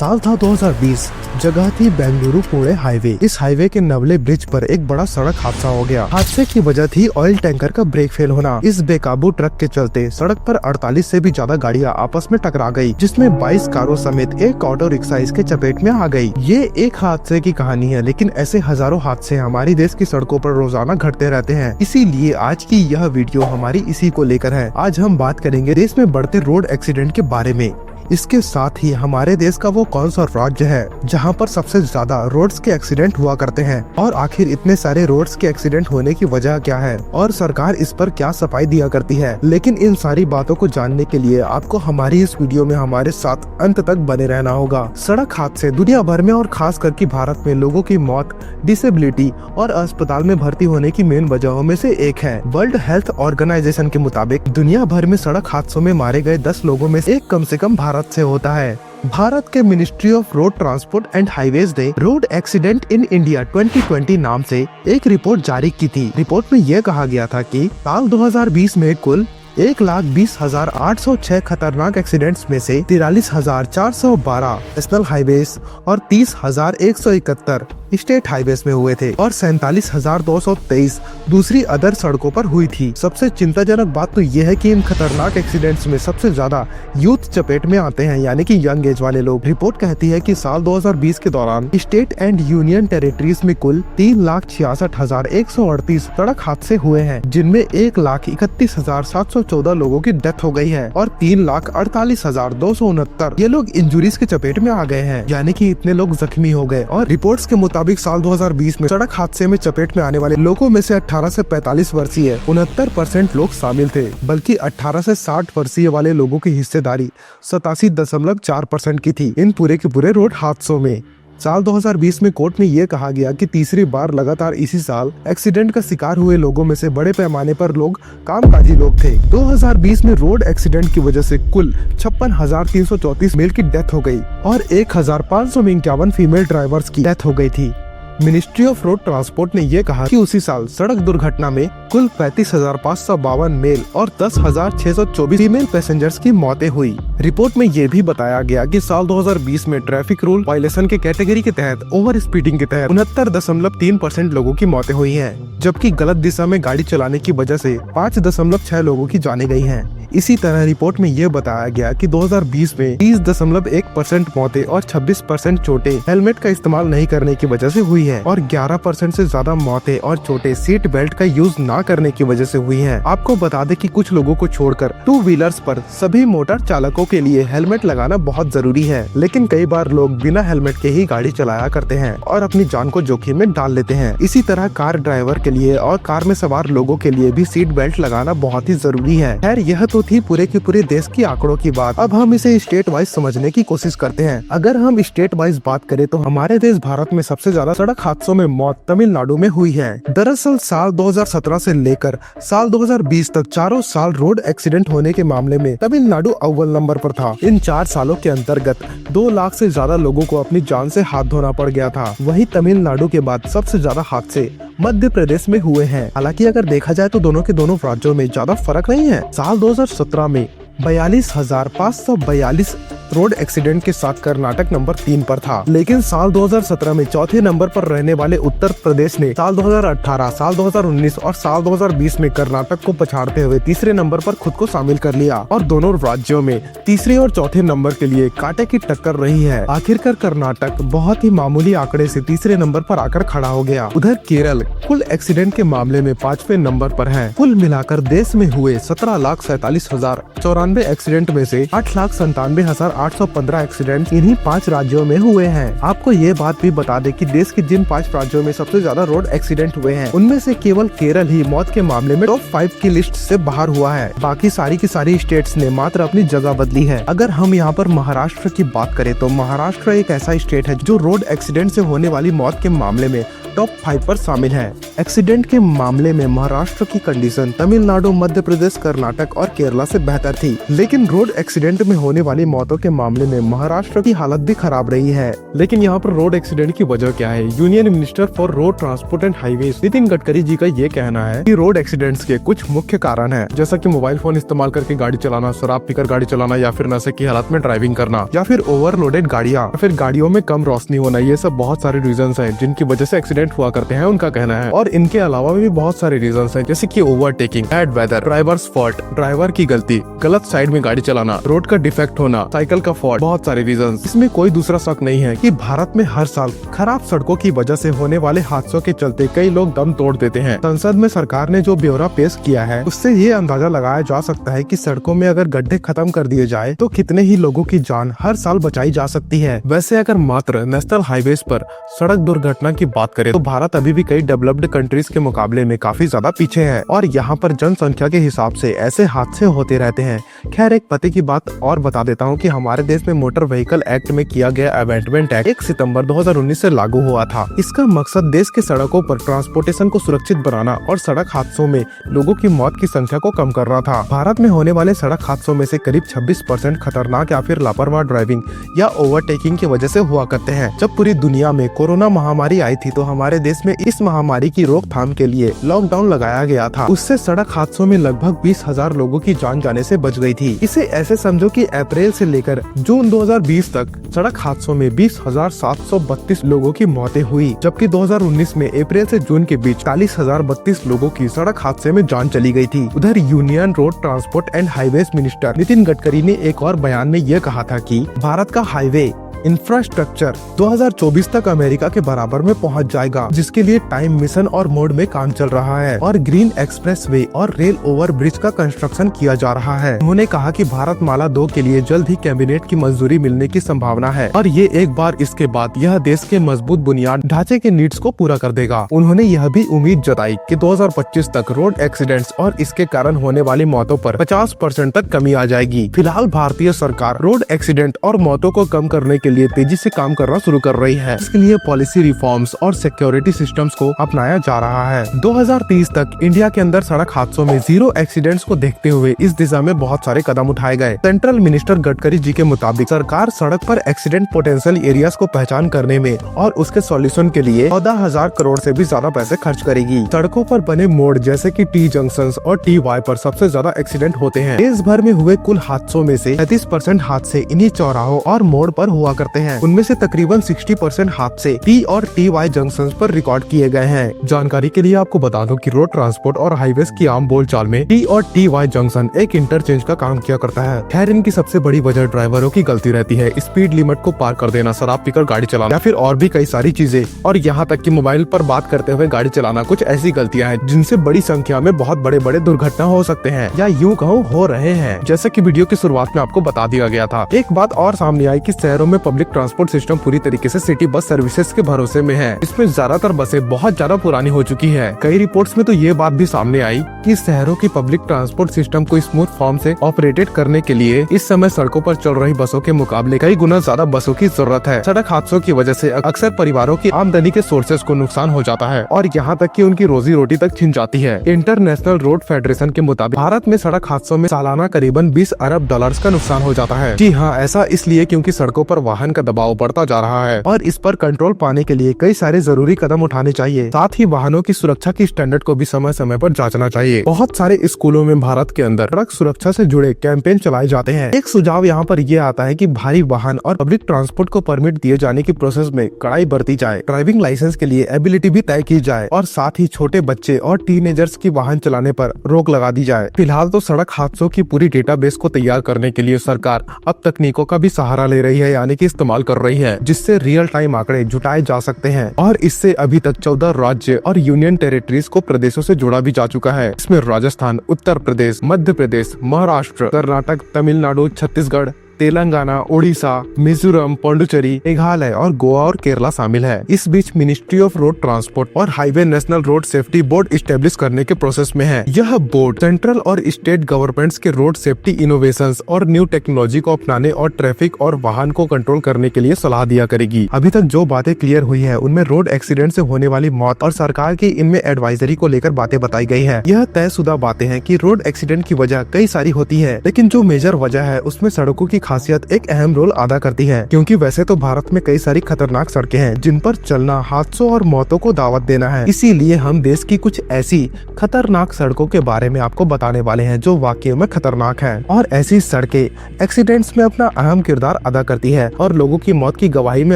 साल था 2020। जगह थी बेंगलुरु पुणे हाईवे। इस हाईवे के नवले ब्रिज पर एक बड़ा सड़क हादसा हो गया। हादसे की वजह थी ऑयल टैंकर का ब्रेक फेल होना। इस बेकाबू ट्रक के चलते सड़क पर 48 से भी ज्यादा गाड़ियां आपस में टकरा गई, जिसमें 22 कारों समेत एक ऑटो रिक्शा इसके चपेट में आ गई। ये एक हादसे की कहानी है, लेकिन ऐसे हजारों हादसे हमारे देश की सड़कों पर रोजाना घटते रहते हैं। इसीलिए आज की यह वीडियो हमारी इसी को लेकर है। आज हम बात करेंगे देश में बढ़ते रोड एक्सीडेंट के बारे में। इसके साथ ही हमारे देश का वो कौन सा राज्य है जहां पर सबसे ज्यादा रोड्स के एक्सीडेंट हुआ करते हैं, और आखिर इतने सारे रोड्स के एक्सीडेंट होने की वजह क्या है, और सरकार इस पर क्या सफाई दिया करती है। लेकिन इन सारी बातों को जानने के लिए आपको हमारी इस वीडियो में हमारे साथ अंत तक बने रहना होगा। सड़क हादसे दुनिया भर में और खास करके भारत में लोगों की मौत, डिसेबिलिटी और अस्पताल में भर्ती होने की मेन वजहों में से एक है। वर्ल्ड हेल्थ ऑर्गेनाइजेशन के मुताबिक दुनिया भर में सड़क हादसों में मारे गए 10 लोगों में से एक कम से कम भारत से होता है। भारत के ministry of road transport and highways ने रोड एक्सीडेंट इन इंडिया 2020 नाम से एक रिपोर्ट जारी की थी। रिपोर्ट में यह कहा गया था कि साल 2020 में कुल 1,20,806 खतरनाक एक्सीडेंट्स में से 43,412 नेशनल हाईवेज और 30,171 स्टेट हाईवेज में हुए थे, और 47,223 दूसरी अदर सड़कों पर हुई थी। सबसे चिंताजनक बात तो यह है कि इन खतरनाक एक्सीडेंट्स में सबसे ज्यादा यूथ चपेट में आते हैं, यानी कि यंग एज वाले लोग। रिपोर्ट कहती है कि साल 2020 के दौरान स्टेट एंड यूनियन टेरिटरीज में कुल 3,66,138 सड़क हादसे हुए हैं, जिनमें 1,31,714 लोगों की डेथ हो गई है और 3,48,269 ये लोग इंजुरीज के चपेट में आ गए हैं, यानी कि इतने लोग जख्मी हो गए। और रिपोर्ट्स के मुताबिक साल 2020 में सड़क हादसे में चपेट में आने वाले लोगों में से 18 से 45 वर्षीय 69% लोग शामिल थे, बल्कि 18 से 60 वर्षीय वाले लोगों की हिस्सेदारी 87.4% की थी इन पूरे के पूरे रोड हादसों में। साल 2020 में कोर्ट में ये कहा गया कि तीसरी बार लगातार इसी साल एक्सीडेंट का शिकार हुए लोगों में से बड़े पैमाने पर लोग कामकाजी लोग थे। 2020 में रोड एक्सीडेंट की वजह से कुल 56,334 मेल की डेथ हो गई और 1,551 फीमेल ड्राइवर्स की डेथ हो गई थी। मिनिस्ट्री ऑफ रोड ट्रांसपोर्ट ने यह कहा कि उसी साल सड़क दुर्घटना में कुल 35,552 मेल और 10,624 फीमेल पैसेंजर्स की मौतें हुई। रिपोर्ट में यह भी बताया गया कि साल 2020 में ट्रैफिक रूल वायलेशन के कैटेगरी के तहत ओवर स्पीडिंग के तहत 69.3% लोगों की मौतें हुई हैं, जबकि गलत दिशा में गाड़ी चलाने की वजह से 5.6 लोगों की जाने गई हैं। इसी तरह रिपोर्ट में यह बताया गया कि 2020 में 30.1% मौतें और 26% चोटें हेलमेट का इस्तेमाल नहीं करने की वजह से हुई है, और 11% से ज्यादा मौतें और चोटें सीट बेल्ट का यूज न करने की वजह से हुई हैं। आपको बता दें कि कुछ लोगों को छोड़कर 2 व्हीलर्स पर सभी मोटर चालकों के लिए हेलमेट लगाना बहुत जरूरी है, लेकिन कई बार लोग बिना हेलमेट के ही गाड़ी चलाया करते हैं और अपनी जान को जोखिम में डाल लेते हैं। इसी तरह कार ड्राइवर के लिए और कार में सवार लोगों के लिए भी सीट बेल्ट लगाना बहुत ही जरूरी है। खैर, यह तो थी पूरे के पूरे देश की आंकड़ों की बात। अब हम इसे स्टेट वाइज समझने की कोशिश करते हैं। अगर हम स्टेट वाइज बात करें तो हमारे देश भारत में सबसे ज्यादा सड़क हादसों में मौत तमिलनाडु में हुई है। दरअसल साल 2017 से लेकर साल 2020 तक चारों साल रोड एक्सीडेंट होने के मामले में तमिलनाडु अव्वल नंबर पर था। इन 4 सालों के अंतर्गत 2 लाख से ज्यादा लोगों को अपनी जान से हाथ धोना पड़ गया था। वहीं तमिलनाडु के बाद सबसे ज्यादा हादसे मध्य प्रदेश में हुए हैं। हालांकि अगर देखा जाए तो दोनों के दोनों राज्यों में ज्यादा फर्क नहीं है। साल 2017 में 42,542 रोड एक्सीडेंट के साथ कर्नाटक नंबर 3 पर था, लेकिन साल 2017 में चौथे नंबर पर रहने वाले उत्तर प्रदेश ने साल 2018, साल 2019 और साल 2020 में कर्नाटक को पछाड़ते हुए तीसरे नंबर पर खुद को शामिल कर लिया, और दोनों राज्यों में तीसरे और चौथे नंबर के लिए कांटे की टक्कर रही है। आखिरकार कर्नाटक बहुत ही मामूली आंकड़े से तीसरे नंबर पर आकर खड़ा हो गया। उधर केरल कुल एक्सीडेंट के मामले में 5वें नंबर पर है। कुल मिलाकर देश में हुए 17,47,094 एक्सीडेंट में से 8,97,815 एक्सीडेंट इन्हीं 5 राज्यों में हुए हैं। आपको ये बात भी बता दें कि देश के जिन 5 राज्यों में सबसे ज्यादा रोड एक्सीडेंट हुए हैं, उनमें से केवल केरल ही मौत के मामले में टॉप 5 की लिस्ट से बाहर हुआ है। बाकी सारी की सारी स्टेट्स ने मात्र अपनी जगह बदली है। अगर हम यहाँ पर महाराष्ट्र की बात करें तो महाराष्ट्र एक ऐसा स्टेट है जो रोड एक्सीडेंट से होने वाली मौत के मामले में टॉप 5 पर शामिल है। एक्सीडेंट के मामले में महाराष्ट्र की कंडीशन तमिलनाडु, मध्य प्रदेश, कर्नाटक और केरला से बेहतर थी, लेकिन रोड एक्सीडेंट में होने वाली मौतों के मामले में महाराष्ट्र की हालत भी खराब रही है। लेकिन यहाँ पर रोड एक्सीडेंट की वजह क्या है? Union minister for road transport and highways Nitin Gadkari ji का ये कहना है कि रोड एक्सीडेंट्स के कुछ मुख्य कारण है, जैसा कि मोबाइल फोन इस्तेमाल करके गाड़ी चलाना, शराब पीकर गाड़ी चलाना, या फिर नशे की हालत में ड्राइविंग करना, या फिर ओवरलोडेड गाड़ियाँ, या फिर गाड़ियों में कम रोशनी होना। ये सब बहुत सारे रीजंस हैं जिनकी वजह से एक्सीडेंट हुआ करते हैं, उनका कहना है। और इनके अलावा भी बहुत सारे रीजंस हैं, जैसे कि overtaking, bad weather, drivers fault, driver की गलती, गलत साइड में गाड़ी चलाना, रोड का डिफेक्ट होना, साइकिल का फॉल्ट, बहुत सारे रीजंस। इसमें कोई दूसरा शक नहीं है कि भारत में हर साल खराब सड़कों की वजह से होने वाले हादसों के चलते कई लोग दम तोड़ देते हैं। संसद में सरकार ने जो ब्यौरा पेश किया है, उससे ये अंदाजा लगाया जा सकता है कि सड़कों में अगर गड्ढे खत्म कर दिए जाए तो कितने ही लोगों की जान हर साल बचाई जा सकती है। वैसे अगर मात्र नेशनल हाईवेज पर सड़क दुर्घटना की बात करें तो भारत अभी भी कई डेवलप्ड कंट्रीज के मुकाबले में काफी ज्यादा पीछे है, और यहाँ पर जनसंख्या के हिसाब से ऐसे हादसे होते रहते हैं। खैर, एक पते की बात और बता देता हूँ कि हमारे देश में मोटर व्हीकल एक्ट में किया गया अमेंडमेंट एक्ट 1 सितंबर 2019 से लागू हुआ था। इसका मकसद देश के सड़कों पर ट्रांसपोर्टेशन को सुरक्षित बनाना और सड़क हादसों में लोगों की मौत की संख्या को कम करना था। भारत में होने वाले सड़क हादसों में से करीब 26% खतरनाक या फिर लापरवाह ड्राइविंग या ओवरटेकिंग की वजह से हुआ करते हैं। जब पूरी दुनिया में कोरोना महामारी आई थी तो हमारे देश में इस महामारी की रोकथाम के लिए लॉकडाउन लगाया गया था। उससे सड़क हादसों में लगभग 20,000 लोगों की जान जाने से बच गई थी। इसे ऐसे समझो कि अप्रैल से लेकर जून 2020 तक सड़क हादसों में 20,732 लोगों की मौतें हुई, जबकि 2019 में अप्रैल से जून के बीच 40,032 लोगों की सड़क हादसे में जान चली गई थी। उधर union road transport and highways minister Nitin Gadkari ने एक और बयान में यह कहा था कि भारत का हाईवे इंफ्रास्ट्रक्चर 2024 तक अमेरिका के बराबर में पहुंच जाएगा, जिसके लिए टाइम मिशन और मोड में काम चल रहा है, और ग्रीन एक्सप्रेसवे और रेल ओवर ब्रिज का कंस्ट्रक्शन किया जा रहा है। उन्होंने कहा कि भारत माला 2 के लिए जल्द ही कैबिनेट की मंजूरी मिलने की संभावना है, और ये एक बार इसके बाद यह देश के मजबूत बुनियाद ढांचे के नीड्स को पूरा कर देगा। उन्होंने यह भी उम्मीद जताई कि 2025 तक रोड एक्सीडेंट्स और इसके कारण होने वाली मौतों पर 50% तक कमी आ जाएगी। फिलहाल भारतीय सरकार रोड एक्सीडेंट और मौतों को कम करने के लिए तेजी से काम करना शुरू कर रही है। इसके लिए पॉलिसी रिफॉर्म्स और सिक्योरिटी सिस्टम्स को अपनाया जा रहा है। 2030 तक इंडिया के अंदर सड़क हादसों में 0 एक्सीडेंट्स को देखते हुए इस दिशा में बहुत सारे कदम उठाए गए। सेंट्रल मिनिस्टर गडकरी जी के मुताबिक सरकार सड़क पर एक्सीडेंट पोटेंशियल एरियाज को पहचान करने में और उसके सॉल्यूशन के लिए 14,000 करोड़ से भी ज्यादा पैसे खर्च करेगी। सड़कों पर बने मोड़ जैसे कि टी जंक्शंस और टी वाई पर सबसे ज्यादा एक्सीडेंट होते हैं। देश भर में हुए कुल हादसों में से 33% हादसे इन्हीं चौराहों और मोड़ पर हुआ करते हैं। उनमें से तकरीबन 60% हादसे टी और टी वाई जंक्शन पर रिकॉर्ड किए गए हैं। जानकारी के लिए आपको बता दूं कि रोड ट्रांसपोर्ट और हाईवेज की आम बोलचाल में टी और टी वाई जंक्शन एक इंटरचेंज का काम किया करता है। खैर, इनकी सबसे बड़ी वजह ड्राइवरों की गलती रहती है, स्पीड लिमिट को पार कर देना, शराब पीकर गाड़ी चलाना, या फिर और भी कई सारी चीजें, और यहाँ तक कि मोबाइल पर बात करते हुए गाड़ी चलाना। कुछ ऐसी गलतियाँ हैं जिनसे बड़ी संख्या में बहुत बड़े बड़े दुर्घटना हो सकते हैं, या यूँ कहो हो रहे हैं, जैसे कि वीडियो की शुरुआत में आपको बता दिया गया था। एक बात और सामने आई कि शहरों में पब्लिक ट्रांसपोर्ट सिस्टम पूरी तरीके से सिटी बस सर्विसेज के भरोसे में है। इसमें ज्यादातर बसें बहुत ज्यादा पुरानी हो चुकी है। कई रिपोर्ट्स में तो ये बात भी सामने आई कि शहरों की पब्लिक ट्रांसपोर्ट सिस्टम को स्मूथ फॉर्म से ऑपरेटेड करने के लिए इस समय सड़कों पर चल रही बसों के मुकाबले कई गुना ज्यादा बसों की जरूरत है। सड़क हादसों की वजह से अक्सर परिवारों की आमदनी के सोर्सेज को नुकसान हो जाता है, और यहाँ तक कि उनकी रोजी रोटी तक छिन जाती है। इंटरनेशनल रोड फेडरेशन के मुताबिक भारत में सड़क हादसों में सालाना करीबन 20 अरब डॉलर्स का नुकसान हो जाता है। जी हाँ, ऐसा इसलिए क्योंकि सड़कों पर वाहन का दबाव बढ़ता जा रहा है, और इस पर कंट्रोल पाने के लिए कई सारे जरूरी कदम उठाने चाहिए। साथ ही वाहनों की सुरक्षा की स्टैंडर्ड को भी समय समय पर जांचना चाहिए। बहुत सारे स्कूलों में भारत के अंदर सड़क सुरक्षा से जुड़े कैंपेन चलाए जाते हैं। एक सुझाव यहाँ पर ये आता है कि भारी वाहन और पब्लिक ट्रांसपोर्ट को परमिट दिए जाने की प्रोसेस में कड़ाई बरती जाए, ड्राइविंग लाइसेंस के लिए एबिलिटी भी तय की जाए, और साथ ही छोटे बच्चे और टीनेजर्स की वाहन चलाने पर रोक लगा दी जाए। फिलहाल तो सड़क हादसों की पूरी डेटाबेस को तैयार करने के लिए सरकार अब तकनीकों का भी सहारा ले रही है, यानी कि इस्तेमाल कर रही है, जिससे रियल टाइम आंकड़े जुटाए जा सकते हैं। और इससे अभी तक 14 राज्य और यूनियन टेरिटरीज को प्रदेशों से जोड़ा भी जा चुका है। इसमें राजस्थान, उत्तर प्रदेश, मध्य प्रदेश, महाराष्ट्र, कर्नाटक, तमिलनाडु, छत्तीसगढ़, तेलंगाना, उड़ीसा, मिजोरम, पौंडुचेरी, मेघालय और गोवा और केरला शामिल है। इस बीच मिनिस्ट्री ऑफ रोड ट्रांसपोर्ट और highway national road safety board establish करने के प्रोसेस में है। यह बोर्ड सेंट्रल और स्टेट गवर्नमेंट्स के रोड सेफ्टी इनोवेशंस और न्यू टेक्नोलॉजी को अपनाने और ट्रैफिक और वाहन को कंट्रोल करने के लिए सलाह दिया करेगी। अभी तक जो बातें क्लियर हुई है उनमें रोड एक्सीडेंट से होने वाली मौत और सरकार की इनमें एडवाइजरी को लेकर बातें बताई गई है। यह तयशुदा बातें हैं कि रोड एक्सीडेंट की वजह कई सारी होती है, लेकिन जो मेजर वजह है उसमें सड़कों की खासियत एक अहम रोल अदा करती है। क्योंकि वैसे तो भारत में कई सारी खतरनाक सड़कें हैं जिन पर चलना हादसों और मौतों को दावत देना है। इसीलिए हम देश की कुछ ऐसी खतरनाक सड़कों के बारे में आपको बताने वाले हैं जो वाकई में खतरनाक है। और ऐसी सड़कें एक्सीडेंट्स में अपना अहम किरदार अदा करती है और लोगों की मौत की गवाही में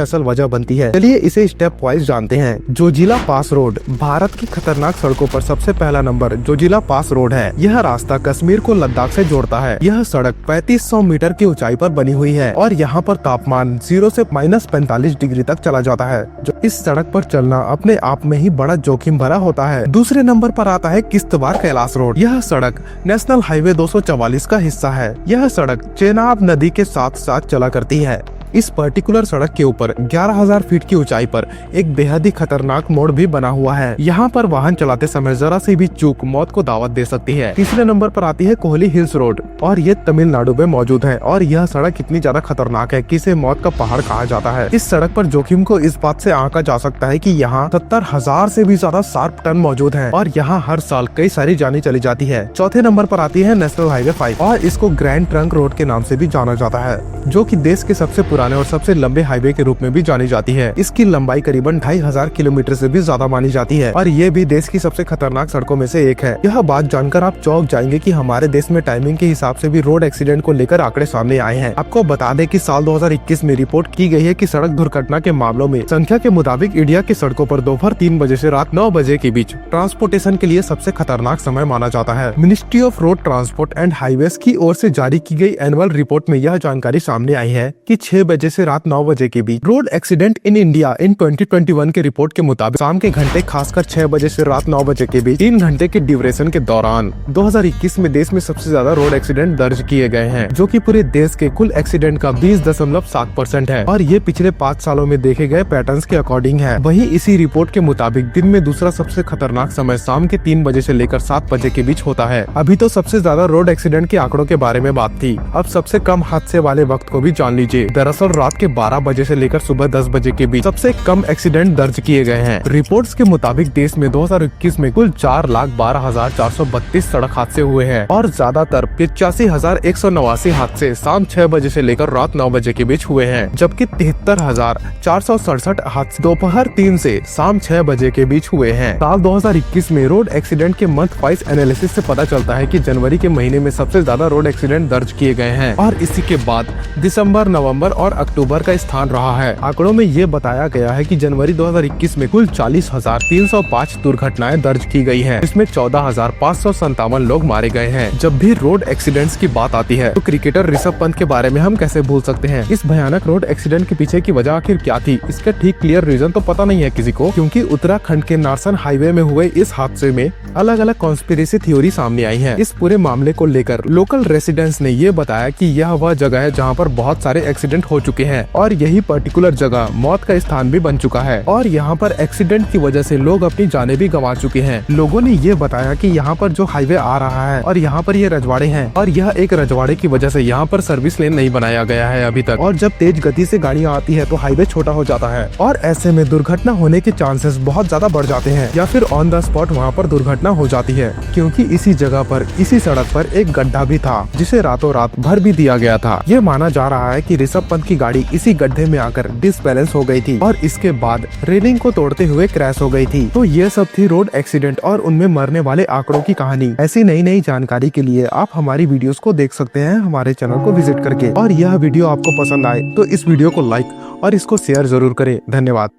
असल वजह बनती है। चलिए इसे स्टेप वाइज जानते हैं। जोजिला पास रोड भारत की खतरनाक सड़कों पर सबसे पहला नंबर जोजिला पास रोड है। यह रास्ता कश्मीर को लद्दाख से जोड़ता है। यह सड़क 3500 मीटर की ऊंचाई पर बनी हुई है और यहाँ पर तापमान 0 से -45 डिग्री तक चला जाता है। जो इस सड़क पर चलना अपने आप में ही बड़ा जोखिम भरा होता है। दूसरे नंबर पर आता है किश्तवाड़ कैलाश रोड। यह सड़क नेशनल हाईवे 244 का हिस्सा है। यह सड़क चेनाब नदी के साथ साथ चला करती है। इस पर्टिकुलर सड़क के ऊपर 11,000 फीट की ऊंचाई पर एक बेहद ही खतरनाक मोड़ भी बना हुआ है। यहाँ पर वाहन चलाते समय जरा सी भी चूक मौत को दावत दे सकती है। तीसरे नंबर पर आती है कोहली हिल्स रोड और ये तमिलनाडु में मौजूद है। और यह सड़क इतनी ज्यादा खतरनाक है कि इसे मौत का पहाड़ कहा जाता है। इस सड़क पर जोखिम को इस बात से आंका जा सकता है कि यहाँ 70,000 से भी ज्यादा शार्प टर्न मौजूद है और यहाँ हर साल कई सारी जानें चली जाती है। चौथे नंबर पर आती है नेशनल हाईवे 5 और इसको ग्रैंड ट्रंक रोड के नाम से भी जाना जाता है, जो कि देश के सबसे पुराने और सबसे लंबे हाईवे के रूप में भी जानी जाती है। इसकी लंबाई करीबन 2500 किलोमीटर से भी ज्यादा मानी जाती है और ये भी देश की सबसे खतरनाक सड़कों में से एक है। यह बात जानकर आप चौंक जाएंगे कि हमारे देश में टाइमिंग के हिसाब से भी रोड एक्सीडेंट को लेकर आंकड़े सामने आए हैं। आपको बता दें कि साल 2021 में रिपोर्ट की गई है कि सड़क दुर्घटना के मामलों में संख्या के मुताबिक इंडिया की सड़कों पर दोपहर 3 बजे से रात 9 बजे के बीच ट्रांसपोर्टेशन के लिए सबसे खतरनाक समय माना जाता है। Ministry of road transport and highways की ओर से जारी की गई एनुअल रिपोर्ट में यह जानकारी सामने आई है कि 6 बजे से रात 9 बजे के बीच road accident in India in 2021 के रिपोर्ट के मुताबिक शाम के घंटे खासकर 6 बजे से रात 9 बजे के बीच 3 घंटे के ड्यूरेशन के दौरान 2021 में देश में सबसे ज्यादा रोड एक्सीडेंट दर्ज किए गए हैं, जो कि पूरे देश के कुल एक्सीडेंट का 20.7% है और ये पिछले 5 सालों में देखे गए पैटर्न्स के अकॉर्डिंग है। वहीं इसी रिपोर्ट के मुताबिक दिन में दूसरा सबसे खतरनाक समय शाम के 3 बजे से लेकर 7 बजे के बीच होता है। अभी तो सबसे ज्यादा रोड एक्सीडेंट के आंकड़ों के बारे में बात थी, अब सबसे कम हादसे वाले वक्त को भी जान लीजिए। दरअसल रात के 12 बजे से लेकर सुबह 10 बजे के बीच सबसे कम एक्सीडेंट दर्ज किए गए हैं। रिपोर्ट्स के मुताबिक देश में 2021 में कुल 4,12,432 सड़क हादसे हुए हैं और ज्यादातर 85,189 हादसे शाम 6 बजे से लेकर रात 9 बजे के बीच हुए हैं, जबकि 73,467 हादसे दोपहर 3 से शाम 6 बजे के बीच हुए हैं। साल 2021 में रोड एक्सीडेंट के मंथ वाइज एनालिसिस से पता चलता है कि जनवरी के महीने में सबसे ज्यादा रोड एक्सीडेंट दर्ज किए गए हैं और इसी के बाद दिसंबर, नवंबर और अक्टूबर का स्थान रहा है। आंकड़ों में ये बताया गया है कि जनवरी 2021 में कुल 40,305 दुर्घटनाएं दर्ज की गई हैं, इसमें 14,557 लोग मारे गए हैं। जब भी रोड एक्सीडेंट्स की बात आती है तो क्रिकेटर ऋषभ पंत के बारे में हम कैसे भूल सकते हैं। इस भयानक रोड एक्सीडेंट के पीछे की वजह आखिर क्या थी, इसका ठीक क्लियर रीजन तो पता नहीं है किसी को, क्योंकि उत्तराखंड के नारसन हाईवे में हुए इस हादसे में अलग अलग कॉन्स्पिरेसी थ्योरी सामने आई है। इस पूरे मामले को लेकर लोकल रेसिडेंट्स ने ये बताया कि यह वह जगह है जहाँ पर बहुत सारे एक्सीडेंट हो चुके हैं और यही पर्टिकुलर जगह मौत का स्थान भी बन चुका है और यहाँ पर एक्सीडेंट की वजह से लोग अपनी जानें भी गंवा चुके हैं। लोगों ने ये बताया कि यहाँ पर जो हाईवे आ रहा है और यहाँ पर ये रजवाड़े हैं और यह एक रजवाड़े की वजह से यहाँ पर सर्विस लेन नहीं बनाया गया है अभी तक, और जब तेज गति से गाड़ियाँ आती है तो हाईवे छोटा हो जाता है और ऐसे में दुर्घटना होने के चांसेस बहुत ज्यादा बढ़ जाते हैं या फिर ऑन द स्पॉट वहाँ पर दुर्घटना हो जाती है, क्योंकि इसी जगह पर इसी सड़क पर एक गड्ढा भी था जिसे रातों रात भर भी दिया गया था। ये माना जा रहा है कि ऋषभ पंत की गाड़ी इसी गड्ढे में आकर डिसबैलेंस हो गई थी और इसके बाद रेलिंग को तोड़ते हुए क्रैश हो गई थी। तो ये सब थी रोड एक्सीडेंट और उनमें मरने वाले आंकड़ों की कहानी। ऐसी नई नई जानकारी के लिए आप हमारी वीडियोस को देख सकते हैं हमारे चैनल को विजिट करके, और यह वीडियो आपको पसंद आए तो इस वीडियो को लाइक और इसको शेयर जरूर करें। धन्यवाद।